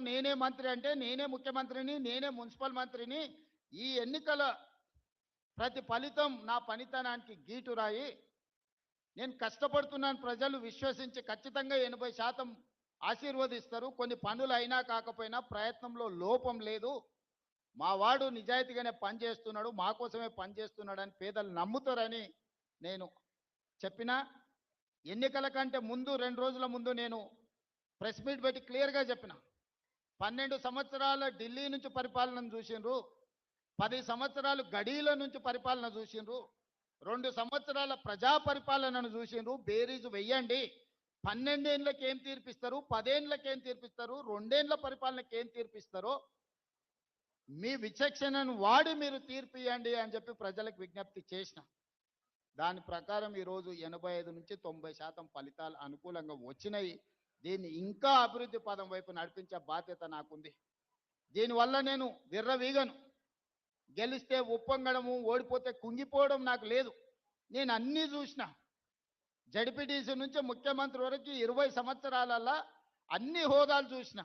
నేనే మంత్రి అంటే నేనే ముఖ్యమంత్రిని, నేనే మున్సిపల్ మంత్రిని. ఈ ఎన్నికల ప్రతి ఫలితం నా పనితనానికి గీటురాయి. నేను కష్టపడుతున్నాను, ప్రజలు విశ్వసించి ఖచ్చితంగా 80% ఆశీర్వదిస్తారు. కొన్ని పనులు అయినా కాకపోయినా ప్రయత్నంలో లోపం లేదు. మా వాడు నిజాయితీగానే పనిచేస్తున్నాడు, మా కోసమే పనిచేస్తున్నాడని పేదలు నమ్ముతారని నేను చెప్పినా. ఎన్నికల కంటే ముందు 2 రోజుల ముందు నేను ప్రెస్ మీట్ పెట్టి క్లియర్గా చెప్పిన. 12 సంవత్సరాల ఢిల్లీ నుంచి పరిపాలనను చూసిండ్రు, 10 సంవత్సరాలు గడీల నుంచి పరిపాలన చూసిండ్రు, 2 సంవత్సరాల ప్రజా పరిపాలనను చూసిండ్రు. బేరీజు వెయ్యండి. 12 ఏళ్ళకి ఏం తీర్పిస్తారు, 10 ఏళ్ళకి ఏం తీర్పిస్తారు, 2 ఏళ్ళ పరిపాలనకి ఏం తీర్పిస్తారో మీ విచక్షణను వాడి మీరు తీర్పియండి అని చెప్పి ప్రజలకు విజ్ఞప్తి చేసిన. దాని ప్రకారం ఈరోజు 85 నుంచి 90% ఫలితాలు అనుకూలంగా వచ్చినాయి. దీన్ని ఇంకా అభివృద్ధి పదం వైపు నడిపించే బాధ్యత నాకుంది. దీనివల్ల నేను విర్రవీగను. గెలిస్తే ఉప్పొంగడము, ఓడిపోతే కుంగిపోవడం నాకు లేదు. నేను అన్నీ చూసిన. జడ్పీటీసీ నుంచి ముఖ్యమంత్రి వరకు 20 సంవత్సరాలల్లా అన్ని హోదాలు చూసిన.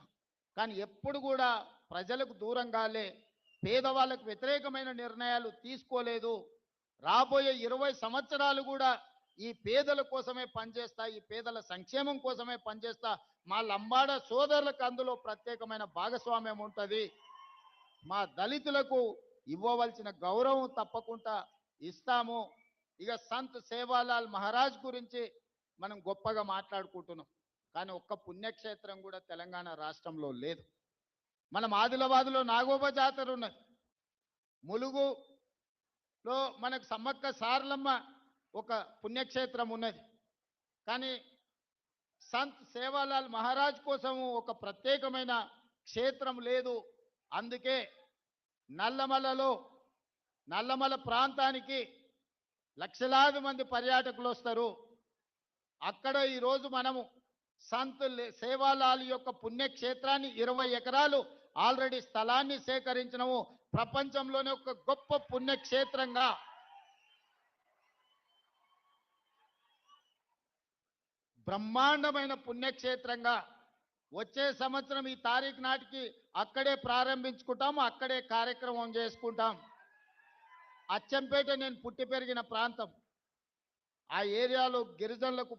కానీ ఎప్పుడు కూడా ప్రజలకు దూరంగాలే, పేదవాళ్ళకు వ్యతిరేకమైన నిర్ణయాలు తీసుకోలేదు. రాబోయే 20 సంవత్సరాలు కూడా ఈ పేదల కోసమే పనిచేస్తా, ఈ పేదల సంక్షేమం కోసమే పనిచేస్తా. మా లంబాడ సోదరులకు అందులో ప్రత్యేకమైన భాగస్వామ్యం ఉంటుంది. మా దళితులకు ఇవ్వవలసిన గౌరవం తప్పకుండా ఇస్తాము. ఇక సంత్ సేవాలాల్ మహారాజ్ గురించి మనం గొప్పగా మాట్లాడుకుంటున్నాం, కానీ ఒక్క పుణ్యక్షేత్రం కూడా తెలంగాణ రాష్ట్రంలో లేదు. మనం ఆదిలాబాద్లో నాగోబా జాతర ఉన్నది, ములుగులో మనకు సమ్మక్క సారలమ్మ ఒక పుణ్యక్షేత్రం ఉన్నది. కానీ సంత్ సేవాలాల్ మహారాజ్ కోసము ఒక ప్రత్యేకమైన క్షేత్రం లేదు. అందుకే నల్లమల ప్రాంతానికి లక్షలాది మంది పర్యాటకులు వస్తారు. అక్కడ ఈరోజు మనము సంత్ సేవాలాల్ యొక్క పుణ్యక్షేత్రాన్ని 20 ఎకరాలు ఆల్రెడీ స్థలాన్ని సేకరించినము. ప్రపంచంలోనే ఒక గొప్ప పుణ్యక్షేత్రంగా, బ్రహ్మాండమైన పుణ్యక్షేత్రంగా వచ్చే సంవత్సరం ఈ తారీఖు నాటికి అక్కడే ప్రారంభించుకుంటాం, అక్కడే కార్యక్రమం చేసుకుంటాం. అచ్చంపేట నేను పుట్టి పెరిగిన ప్రాంతం. ఆ ఏరియాలో గిరిజనులకు